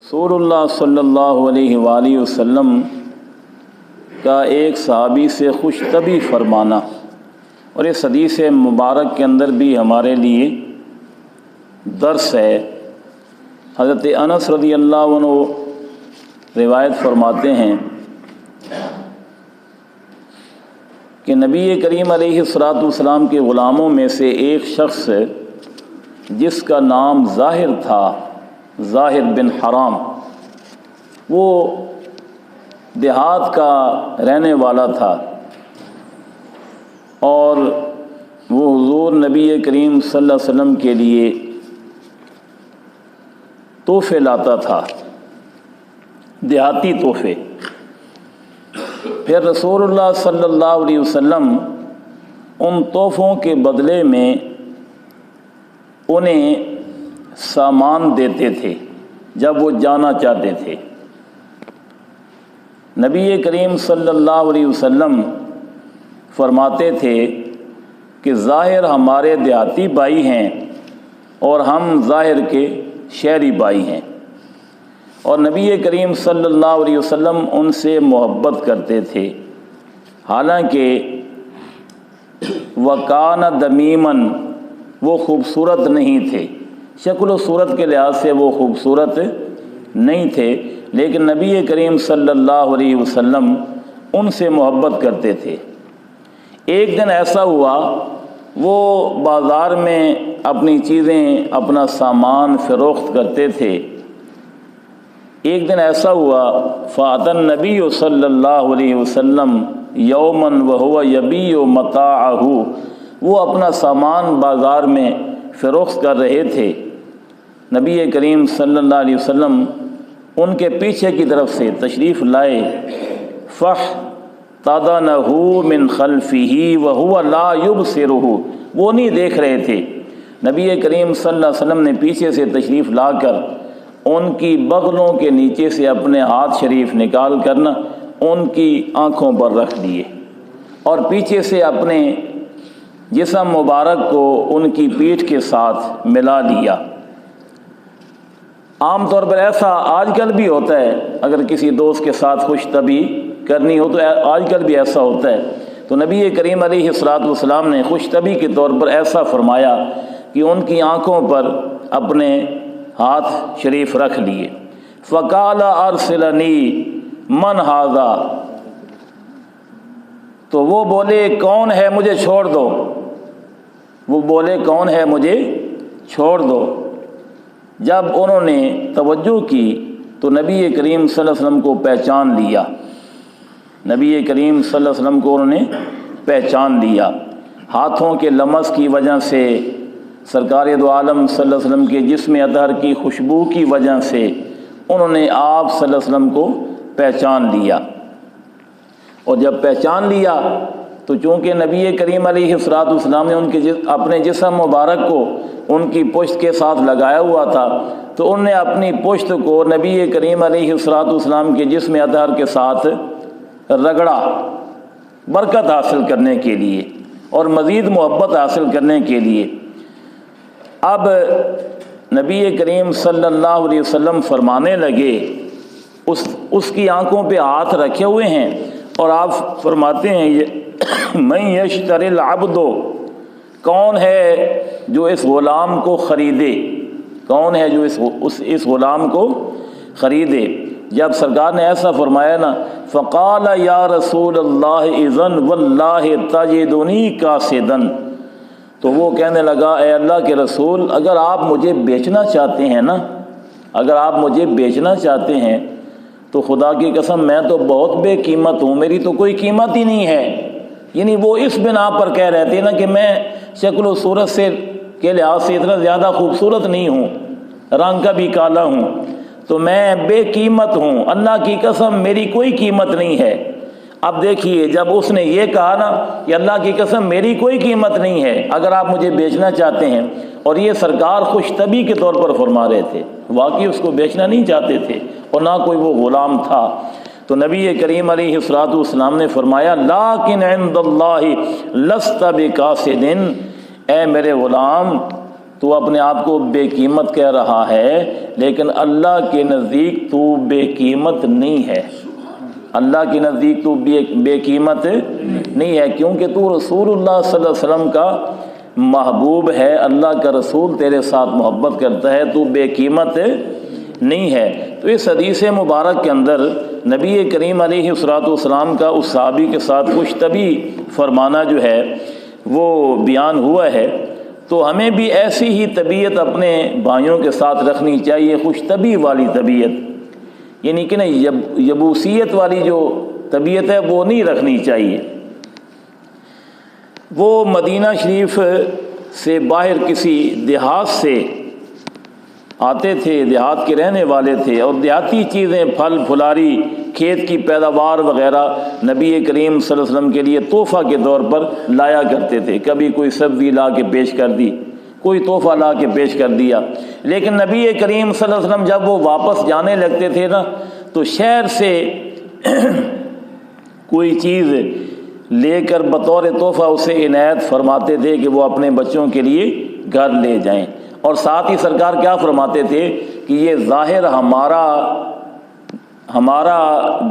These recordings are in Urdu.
رسول اللہ صلی اللہ علیہ وآلہ وسلم کا ایک صحابی سے خوش طبی فرمانا، اور اس حدیث مبارک کے اندر بھی ہمارے لیے درس ہے۔ حضرت انس رضی اللہ عنہ روایت فرماتے ہیں کہ نبی کریم علیہ الصلوۃ والسلام کے غلاموں میں سے ایک شخص جس کا نام ظاہر تھا، ظاہر بن حرام، وہ دیہات کا رہنے والا تھا اور وہ حضور نبی کریم صلی اللہ علیہ وسلم کے لیے تحفے لاتا تھا، دیہاتی تحفے۔ پھر رسول اللہ صلی اللہ علیہ وسلم ان تحفوں کے بدلے میں انہیں سامان دیتے تھے جب وہ جانا چاہتے تھے۔ نبی کریم صلی اللہ علیہ وسلم فرماتے تھے کہ ظاہر ہمارے دیہاتی بھائی ہیں اور ہم ظاہر کے شہری بھائی ہیں، اور نبی کریم صلی اللہ علیہ وسلم ان سے محبت کرتے تھے، حالانکہ وَكَانَ دَمِيمًا، وہ خوبصورت نہیں تھے، شکل و صورت کے لحاظ سے وہ خوبصورت نہیں تھے، لیکن نبی کریم صلی اللہ علیہ وسلم ان سے محبت کرتے تھے۔ ایک دن ایسا ہوا، وہ بازار میں اپنی چیزیں، اپنا سامان فروخت کرتے تھے۔ ایک دن ایسا ہوا، فَأَتَى النَّبِيُّ صلی اللہ علیہ وسلم یوماً وَهُوَ يَبِيعُ مَتَاعَهُ، وہ اپنا سامان بازار میں فروخت کر رہے تھے۔ نبی کریم صلی اللہ علیہ وسلم ان کے پیچھے کی طرف سے تشریف لائے، فَاحْتَضَنَهُ مِنْ خَلْفِهِ وَهُوَ لَا يُبْصِرُهُ، وہ نہیں دیکھ رہے تھے۔ نبی کریم صلی اللہ علیہ وسلم نے پیچھے سے تشریف لا کر ان کی بغلوں کے نیچے سے اپنے ہاتھ شریف نکال کر ان کی آنکھوں پر رکھ دیے، اور پیچھے سے اپنے جسم مبارک کو ان کی پیٹھ کے ساتھ ملا لیا۔ عام طور پر ایسا آج کل بھی ہوتا ہے، اگر کسی دوست کے ساتھ خوش طبی کرنی ہو تو آج کل بھی ایسا ہوتا ہے۔ تو نبی کریم علیہ الصلوۃ والسلام نے خوش طبی کے طور پر ایسا فرمایا کہ ان کی آنکھوں پر اپنے ہاتھ شریف رکھ لیے۔ فَقَالَ أَرْسِلْنِي مَنْ هَذَا، تو وہ بولے کون ہے، مجھے چھوڑ دو، وہ بولے کون ہے، مجھے چھوڑ دو۔ جب انہوں نے توجہ کی تو نبی کریم صلی اللہ علیہ وسلم کو پہچان لیا، نبی کریم صلی اللہ علیہ وسلم کو انہوں نے پہچان لیا۔ ہاتھوں کے لمس کی وجہ سے، سرکار دو عالم صلی اللہ علیہ وسلم کے جسم اطہر کی خوشبو کی وجہ سے انہوں نے آپ صلی اللہ علیہ وسلم کو پہچان لیا، اور جب پہچان لیا تو چونکہ نبی کریم علیہ الصلوۃ والسلام نے ان کے اپنے جسم مبارک کو ان کی پشت کے ساتھ لگایا ہوا تھا، تو انہوں نے اپنی پشت کو نبی کریم علیہ الصلوۃ والسلام کے جسم اطہر کے ساتھ رگڑا، برکت حاصل کرنے کے لیے اور مزید محبت حاصل کرنے کے لیے۔ اب نبی کریم صلی اللہ علیہ وسلم فرمانے لگے، اس کی آنکھوں پہ ہاتھ رکھے ہوئے ہیں، اور آپ فرماتے ہیں من یشتری العبد، کون ہے جو اس غلام کو خریدے، کون ہے جو اس غلام کو خریدے۔ جب سرکار نے ایسا فرمایا نا، فقال یا رسول اللہ اذن واللہ تجدنی کاسدا، تو وہ کہنے لگا، اے اللہ کے رسول، اگر آپ مجھے بیچنا چاہتے ہیں نا، اگر آپ مجھے بیچنا چاہتے ہیں تو خدا کی قسم میں تو بہت بے قیمت ہوں، میری تو کوئی قیمت ہی نہیں ہے۔ یعنی وہ اس بنا پر کہہ رہے تھے نا کہ میں شکل و صورت سے کے لحاظ سے اتنا زیادہ خوبصورت نہیں ہوں، رنگ کا بھی کالا ہوں، تو میں بے قیمت ہوں، اللہ کی قسم میری کوئی قیمت نہیں ہے۔ اب دیکھیے، جب اس نے یہ کہا نا کہ اللہ کی قسم میری کوئی قیمت نہیں ہے اگر آپ مجھے بیچنا چاہتے ہیں، اور یہ سرکار خوش طبی کے طور پر فرما رہے تھے، واقعی اس کو بیچنا نہیں چاہتے تھے اور نہ کوئی وہ غلام تھا، تو نبی کریم علیہ الصلوۃ والسلام نے فرمایا، لیکن عند اللہ لست بقاصد، اے میرے غلام، تو اپنے آپ کو بے قیمت کہہ رہا ہے، لیکن اللہ کے نزدیک تو بے قیمت نہیں ہے۔ اللہ کے نزدیک تو بے قیمت نہیں ہے، کیونکہ تو رسول اللہ صلی اللہ علیہ وسلم کا محبوب ہے، اللہ کا رسول تیرے ساتھ محبت کرتا ہے، تو بے قیمت نہیں ہے۔ تو اس حدیث مبارک کے اندر نبی کریم علیہ الصلوۃ والسلام کا اس صحابی کے ساتھ خوش طبی فرمانا جو ہے وہ بیان ہوا ہے، تو ہمیں بھی ایسی ہی طبیعت اپنے بھائیوں کے ساتھ رکھنی چاہیے، خوش طبی والی طبیعت، یعنی کہ یبوسیت والی جو طبیعت ہے وہ نہیں رکھنی چاہیے۔ وہ مدینہ شریف سے باہر کسی دیہات سے آتے تھے، دیہات کے رہنے والے تھے، اور دیہاتی چیزیں پھل پھلاری کھیت کی پیداوار وغیرہ نبی کریم صلی اللہ علیہ وسلم کے لیے تحفہ کے طور پر لایا کرتے تھے۔ کبھی کوئی سبزی لا کے پیش کر دی، کوئی تحفہ لا کے پیش کر دیا۔ لیکن نبی کریم صلی اللہ علیہ وسلم جب وہ واپس جانے لگتے تھے نا، تو شہر سے کوئی چیز لے کر بطور تحفہ اسے عنایت فرماتے تھے کہ وہ اپنے بچوں کے لیے گھر لے جائیں، اور ساتھ ہی سرکار کیا فرماتے تھے کہ یہ ظاہر ہمارا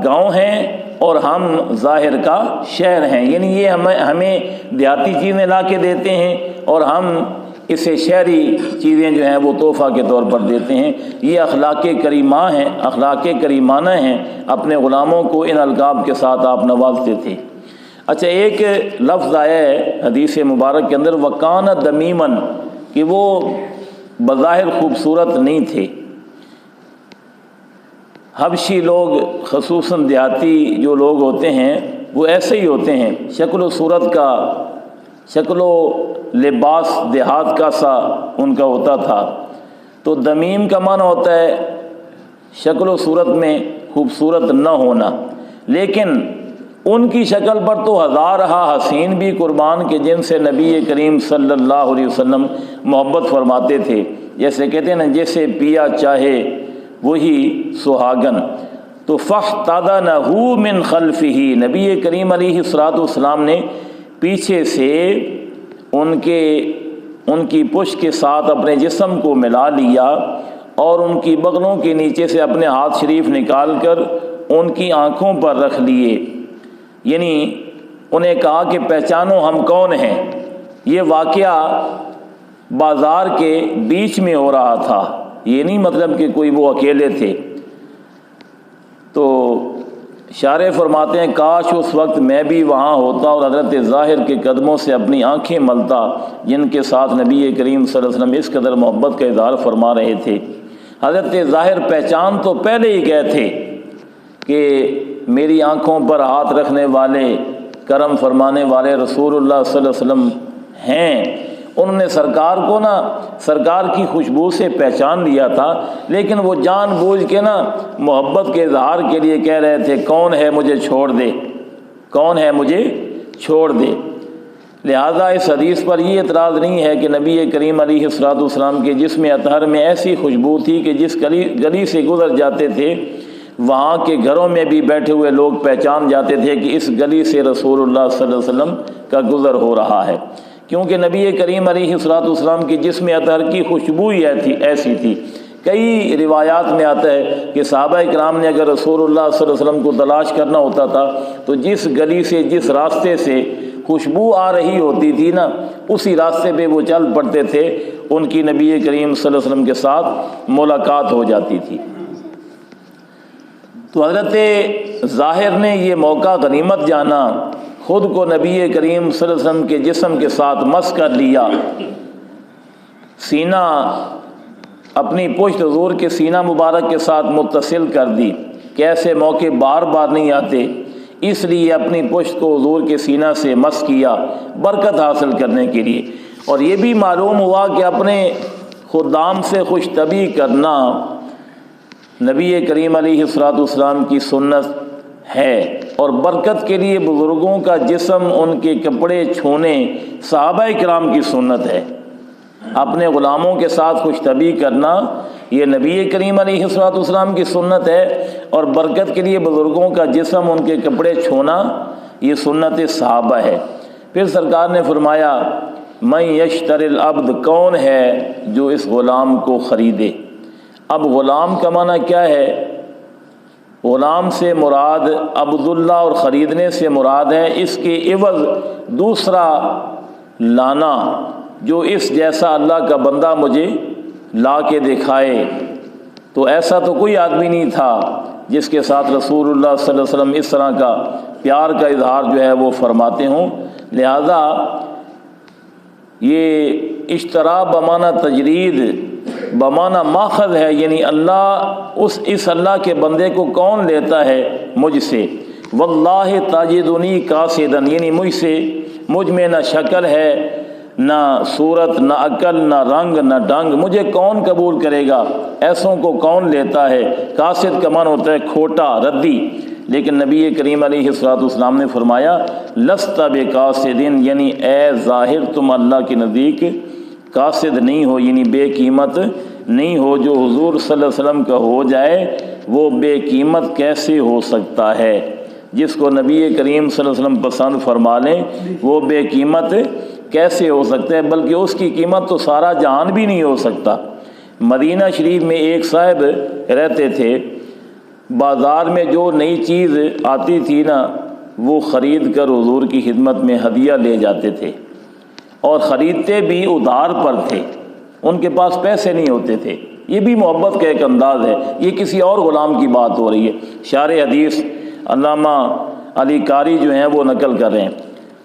گاؤں ہے اور ہم ظاہر کا شہر ہیں، یعنی یہ ہمیں دیہاتی چیزیں لا کے دیتے ہیں اور ہم اسے شہری چیزیں جو ہیں وہ تحفہ کے طور پر دیتے ہیں۔ یہ اخلاق کریمانہ ہیں، اپنے غلاموں کو ان القاب کے ساتھ آپ نوازتے تھے۔ اچھا، ایک لفظ آیا ہے حدیث مبارک کے اندر وکان دمیمن، کہ وہ بظاہر خوبصورت نہیں تھے۔ حبشی لوگ خصوصاً دیہاتی جو لوگ ہوتے ہیں وہ ایسے ہی ہوتے ہیں، شکل و صورت کا، شکل و لباس دیہات کا سا ان کا ہوتا تھا۔ تو دمیم کا معنی ہوتا ہے شکل و صورت میں خوبصورت نہ ہونا، لیکن ان کی شکل پر تو ہزارہ حسین بھی قربان کے جن سے نبی کریم صلی اللہ علیہ وسلم محبت فرماتے تھے۔ جیسے کہتے ہیں نا، جیسے پیا چاہے وہی سہاگن۔ تو فاحتضنہ من خلفہ، نبی کریم علیہ الصلوۃ والسلام نے پیچھے سے ان کی پشت کے ساتھ اپنے جسم کو ملا لیا، اور ان کی بغلوں کے نیچے سے اپنے ہاتھ شریف نکال کر ان کی آنکھوں پر رکھ لیے، یعنی انہیں کہا کہ پہچانو ہم کون ہیں۔ یہ واقعہ بازار کے بیچ میں ہو رہا تھا، یہ نہیں مطلب کہ کوئی وہ اکیلے تھے۔ تو شارح فرماتے ہیں کاش اس وقت میں بھی وہاں ہوتا اور حضرت ظاہر کے قدموں سے اپنی آنکھیں ملتا، جن کے ساتھ نبی کریم صلی اللہ علیہ وسلم اس قدر محبت کا اظہار فرما رہے تھے۔ حضرت ظاہر پہچان تو پہلے ہی گئے تھے کہ میری آنکھوں پر ہاتھ رکھنے والے، کرم فرمانے والے رسول اللہ صلی اللہ علیہ وسلم ہیں۔ انہوں نے سرکار کو نا سرکار کی خوشبو سے پہچان لیا تھا، لیکن وہ جان بوجھ کے نا محبت کے اظہار کے لیے کہہ رہے تھے کون ہے مجھے چھوڑ دے، کون ہے مجھے چھوڑ دے۔ لہذا اس حدیث پر یہ اعتراض نہیں ہے کہ نبی کریم علیہ الصلوۃ والسلام کے جسم اطہر میں ایسی خوشبو تھی کہ جس گلی سے گزر جاتے تھے وہاں کے گھروں میں بھی بیٹھے ہوئے لوگ پہچان جاتے تھے کہ اس گلی سے رسول اللہ صلی اللہ علیہ وسلم کا گزر ہو رہا ہے، کیونکہ نبی کریم علیہ الصلوۃ والسلام کی جسم اطہر کی خوشبو ہی ایسی تھی۔ کئی روایات میں آتا ہے کہ صحابہ کرام نے اگر رسول اللہ صلی اللہ علیہ وسلم کو تلاش کرنا ہوتا تھا تو جس گلی سے جس راستے سے خوشبو آ رہی ہوتی تھی نا، اسی راستے پہ وہ چل پڑتے تھے، ان کی نبی کریم صلی اللہ علیہ وسلم کے ساتھ ملاقات ہو جاتی تھی۔ تو حضرت ظاہر نے یہ موقع غنیمت جانا، خود کو نبی کریم صلی اللہ علیہ وسلم کے جسم کے ساتھ مس کر لیا، سینہ اپنی پشت حضور کے سینہ مبارک کے ساتھ متصل کر دی کہ ایسے موقع بار بار نہیں آتے، اس لیے اپنی پشت کو حضور کے سینہ سے مس کیا برکت حاصل کرنے کے لیے۔ اور یہ بھی معلوم ہوا کہ اپنے خدام سے خوش طبی کرنا نبی کریم علیہ الصلوۃ والسلام کی سنت ہے، اور برکت کے لیے بزرگوں کا جسم، ان کے کپڑے چھونے صحابہ کرام کی سنت ہے۔ اپنے غلاموں کے ساتھ خوش طبی کرنا یہ نبی کریم علیہ الصلوۃ والسلام کی سنت ہے، اور برکت کے لیے بزرگوں کا جسم، ان کے کپڑے چھونا یہ سنت صحابہ ہے۔ پھر سرکار نے فرمایا من یشتری العبد، کون ہے جو اس غلام کو خریدے۔ اب غلام کا معنی کیا ہے؟ غلام سے مراد عبداللہ اور خریدنے سے مراد ہے اس کے عوض دوسرا لانا، جو اس جیسا اللہ کا بندہ مجھے لا کے دکھائے۔ تو ایسا تو کوئی آدمی نہیں تھا جس کے ساتھ رسول اللہ صلی اللہ علیہ وسلم اس طرح کا پیار کا اظہار جو ہے وہ فرماتے ہوں۔ لہذا یہ اشترا بمانہ تجرید بمانہ ماخذ ہے، یعنی اللہ اس اللہ کے بندے کو کون لیتا ہے مجھ سے۔ واللہ تجدنی قاصدن، یعنی مجھ میں نہ شکل ہے، نہ صورت، نہ عقل، نہ رنگ، نہ ڈنگ، مجھے کون قبول کرے گا، ایسوں کو کون لیتا ہے۔ قاصد کا معنی ہوتا ہے کھوٹا، ردی، لیکن نبی کریم علیہ الصلوۃ والسلام نے فرمایا لست بقاصدن، یعنی اے ظاہر تم اللہ کے نزدیک قاصد نہیں ہو، یعنی بے قیمت نہیں ہو۔ جو حضور صلی اللہ علیہ وسلم کا ہو جائے وہ بے قیمت کیسے ہو سکتا ہے؟ جس کو نبی کریم صلی اللہ علیہ وسلم پسند فرما لیں وہ بے قیمت کیسے ہو سکتا ہے؟ بلکہ اس کی قیمت تو سارا جہان بھی نہیں ہو سکتا۔ مدینہ شریف میں ایک صاحب رہتے تھے، بازار میں جو نئی چیز آتی تھی نا وہ خرید کر حضور کی خدمت میں ہدیہ لے جاتے تھے، اور خریدتے بھی ادھار پر تھے، ان کے پاس پیسے نہیں ہوتے تھے۔ یہ بھی محبت کا ایک انداز ہے۔ یہ کسی اور غلام کی بات ہو رہی ہے، شارح حدیث علامہ علی قاری جو ہیں وہ نقل کر رہے ہیں۔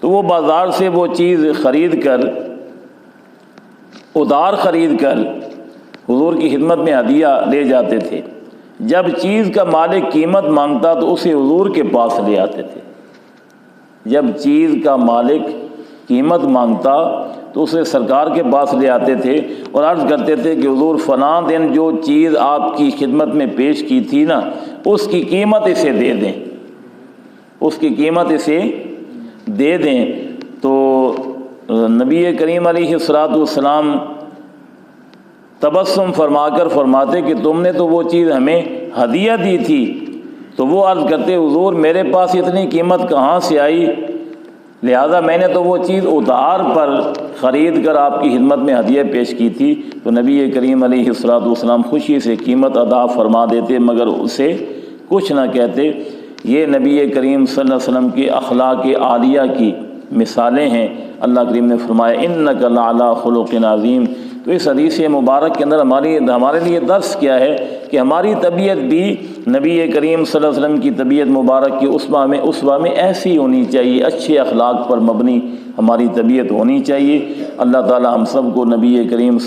تو وہ بازار سے وہ چیز خرید کر، ادھار خرید کر حضور کی خدمت میں ہدیہ لے جاتے تھے۔ جب چیز کا مالک قیمت مانگتا تو اسے حضور کے پاس لے آتے تھے۔ جب چیز کا مالک قیمت مانگتا تو اسے سرکار کے پاس لے آتے تھے اور عرض کرتے تھے کہ حضور فلاں دن جو چیز آپ کی خدمت میں پیش کی تھی نا اس کی قیمت اسے دے دیں، اس کی قیمت اسے دے دیں۔ تو نبی کریم علیہ الصلوۃ والسلام تبسم فرما کر فرماتے کہ تم نے تو وہ چیز ہمیں ہدیہ دی تھی۔ تو وہ عرض کرتے حضور میرے پاس اتنی قیمت کہاں سے آئی، لہذا میں نے تو وہ چیز ادھار پر خرید کر آپ کی خدمت میں ہدیہ پیش کی تھی۔ تو نبی کریم علیہ الصلوۃ والسلام خوشی سے قیمت ادا فرما دیتے مگر اسے کچھ نہ کہتے۔ یہ نبی کریم صلی اللہ علیہ وسلم کے اخلاق عالیہ کی مثالیں ہیں۔ اللہ کریم نے فرمایا انک لعلی خلق عظیم۔ تو اس حدیث مبارک کے اندر ہمارے لیے درس کیا ہے کہ ہماری طبیعت بھی نبی کریم صلی اللہ علیہ وسلم کی طبیعت مبارک کی اسوہ میں ایسی ہونی چاہیے، اچھے اخلاق پر مبنی ہماری طبیعت ہونی چاہیے۔ اللہ تعالی ہم سب کو نبی کریم